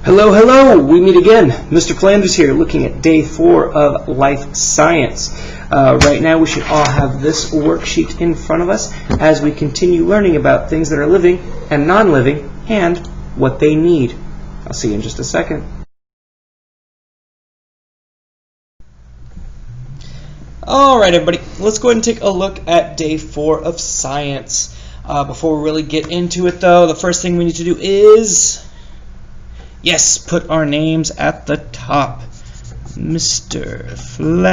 Hello, hello! We meet again. Mr. Flanders here, looking at day 4 of Life Science. Right now we should all have this worksheet in front of us as we continue learning about things that are living and non-living and what they need. I'll see you in just a second. Alright everybody, let's go ahead and take a look at day 4 of science. Before we really get into it though, the first thing we need to do is... yes, put our names at the top. Mr. Flanders.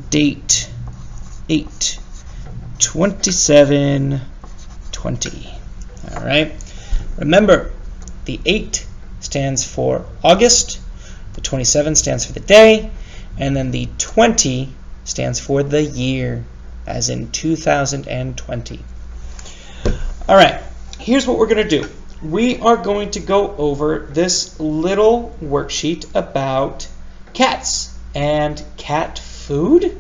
Date 8/27/20. Alright. Remember, the 8 stands for August, the 27 stands for the day, and then the 20 stands for the year, as in 2020. Alright. Here's what we're going to do. We are going to go over this little worksheet about cats and cat food.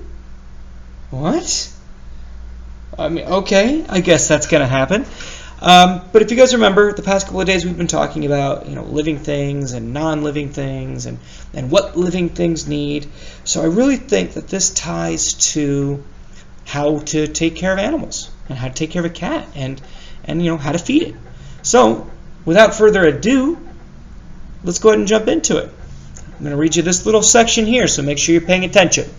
What? I mean, okay, I guess that's going to happen. But if you guys remember, the past couple of days we've been talking about, living things and non-living things and what living things need. So I really think that this ties to how to take care of animals and how to take care of a cat and how to feed it. So, without further ado, let's go ahead and jump into it. I'm going to read you this little section here, so make sure you're paying attention.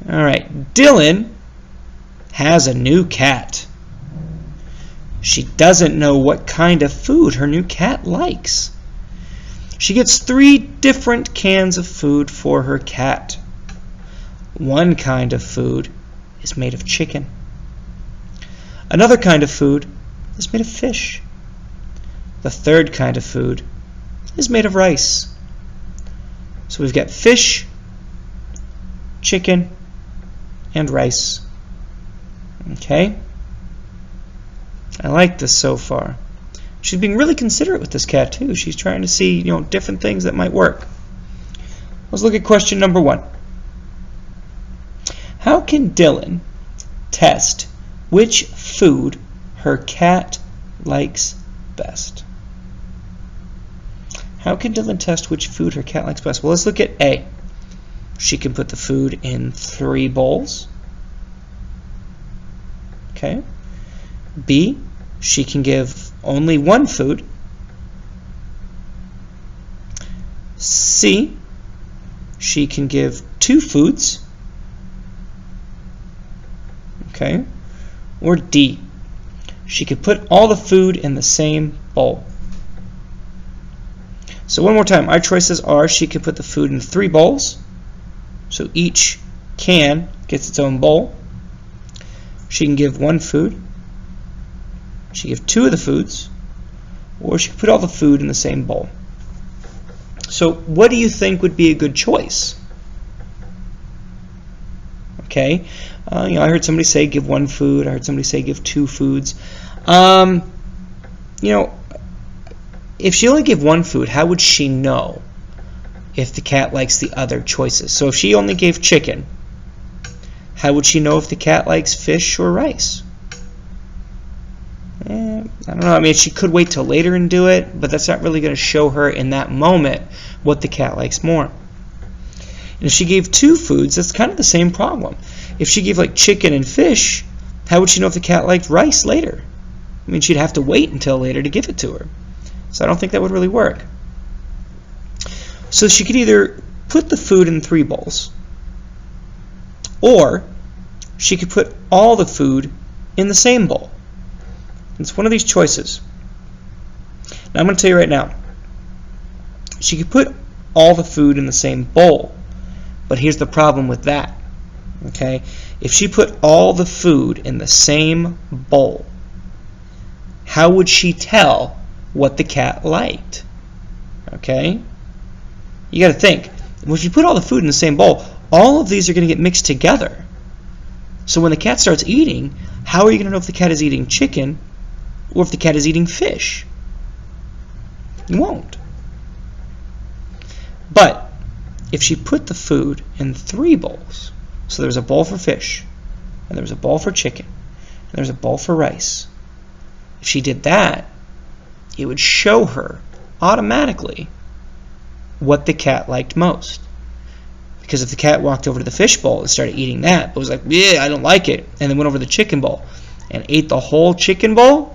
Alright, Dylan has a new cat. She doesn't know what kind of food her new cat likes. She gets 3 different cans of food for her cat. One kind of food is made of chicken. Another kind of food is made of fish. The third kind of food is made of rice. So we've got fish, chicken, and rice. Okay? I like this so far. She's being really considerate with this cat too. She's trying to see, different things that might work. Let's look at question number 1. How can Dylan test which food her cat likes best? How can Dylan test which food her cat likes best? Well, let's look at A. She can put the food in 3 bowls. Okay. B. She can give only 1 food. C. She can give 2 foods. Okay. Or D. She could put all the food in the same bowl. So one more time, our choices are she could put the food in 3 bowls. So each can gets its own bowl. She can give 1 food. She can give 2 of the foods. Or she could put all the food in the same bowl. So what do you think would be a good choice? Okay. I heard somebody say give 1 food. I heard somebody say give 2 foods. If she only gave 1 food, how would she know if the cat likes the other choices? So if she only gave chicken, how would she know if the cat likes fish or rice? I don't know. I mean, she could wait till later and do it, but that's not really going to show her in that moment what the cat likes more. And if she gave 2 foods, that's kind of the same problem. If she gave like chicken and fish, how would she know if the cat liked rice later? I mean, she'd have to wait until later to give it to her. So I don't think that would really work. So she could either put the food in 3 bowls, or she could put all the food in the same bowl. It's one of these choices. Now I'm going to tell you right now, she could put all the food in the same bowl. But here's the problem with that. Okay? If she put all the food in the same bowl, how would she tell what the cat liked? Okay? You got to think. Well, if you put all the food in the same bowl, all of these are going to get mixed together. So when the cat starts eating, how are you going to know if the cat is eating chicken or if the cat is eating fish? You won't. But if she put the food in 3 bowls, so there's a bowl for fish, and there's a bowl for chicken, and there's a bowl for rice, if she did that, it would show her automatically what the cat liked most. Because if the cat walked over to the fish bowl and started eating that, but was like, yeah, I don't like it, and then went over to the chicken bowl and ate the whole chicken bowl,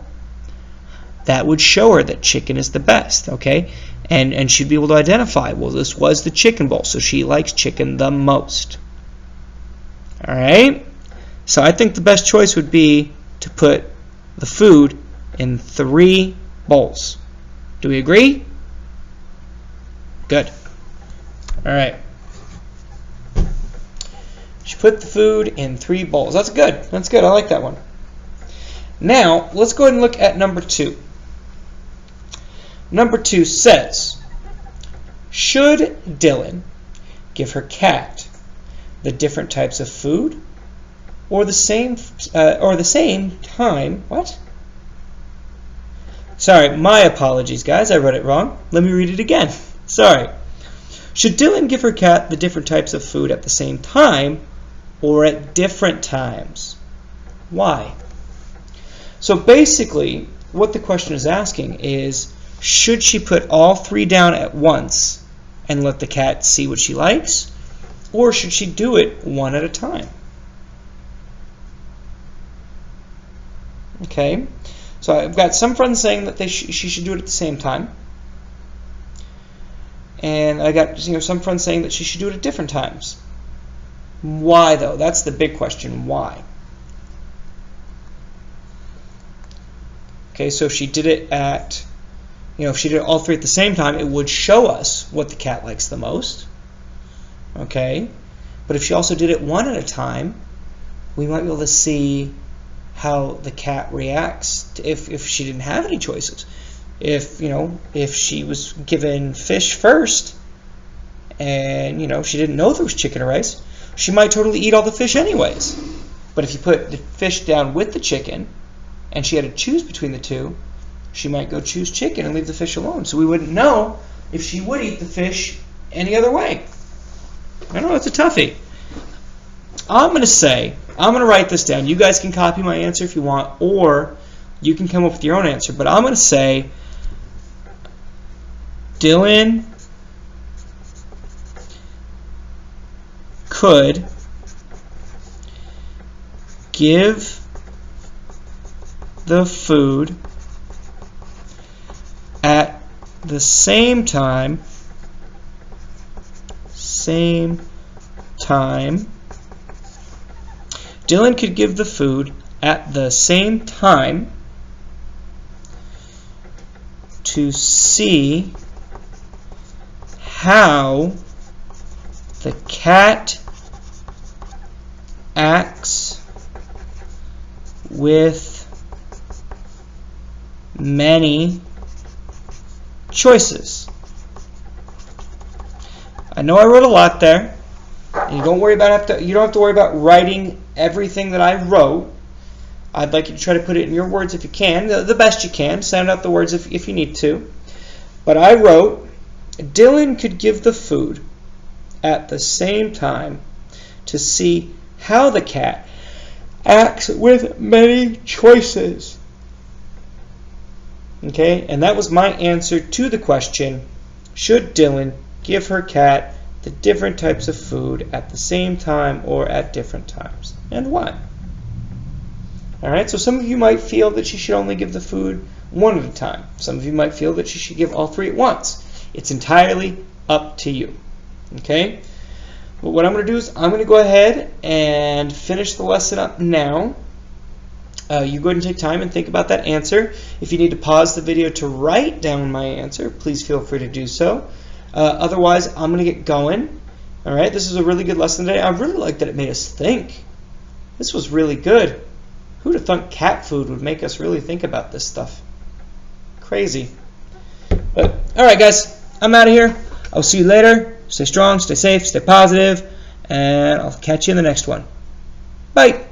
that would show her that chicken is the best, okay? And she'd be able to identify, well, this was the chicken bowl, so she likes chicken the most. All right? So I think the best choice would be to put the food in 3 bowls. Do we agree? Good. All right. She put the food in 3 bowls. That's good. That's good. I like that one. Now, let's go ahead and look at number 2. Number 2 says, should Dylan give her cat the different types of food or the same time? What? Sorry, my apologies, guys. I read it wrong. Let me read it again. Sorry. Should Dylan give her cat the different types of food at the same time or at different times? Why? So basically, what the question is asking is, should she put all 3 down at once and let the cat see what she likes, or should she do it one at a time? Okay, so I've got some friends saying that she should do it at the same time, and I got some friends saying that she should do it at different times. Why though? That's the big question. Why? Okay, so if she did it at, if she did all 3 at the same time, it would show us what the cat likes the most. Okay, but if she also did it one at a time, we might be able to see how the cat reacts if she didn't have any choices. If she was given fish first and she didn't know there was chicken or rice, she might totally eat all the fish anyways. But if you put the fish down with the chicken and she had to choose between the 2, she might go choose chicken and leave the fish alone. So we wouldn't know if she would eat the fish any other way. I know it's a toughie. I'm going to write this down. You guys can copy my answer if you want, or you can come up with your own answer. But I'm going to say Dylan could give the food at the same time Dylan could give the food at the same time to see how the cat acts with many choices. I know I wrote a lot there, and you don't have to worry about writing everything that I wrote. I'd like you to try to put it in your words if you can, the best you can. Sound out the words if you need to. But I wrote, Dylan could give the food at the same time to see how the cat acts with many choices. Okay, and that was my answer to the question, should Dylan give her cat the different types of food at the same time or at different times, and why? Alright, so some of you might feel that she should only give the food one at a time. Some of you might feel that she should give all 3 at once. It's entirely up to you. Okay? But what I'm going to do is I'm going to go ahead and finish the lesson up now. You go ahead and take time and think about that answer. If you need to pause the video to write down my answer, please feel free to do so. Otherwise, I'm going to get going. All right, this is a really good lesson today. I really like that it made us think. This was really good. Who'd have thought cat food would make us really think about this stuff? Crazy. But, all right, guys, I'm out of here. I'll see you later. Stay strong, stay safe, stay positive, and I'll catch you in the next one. Bye.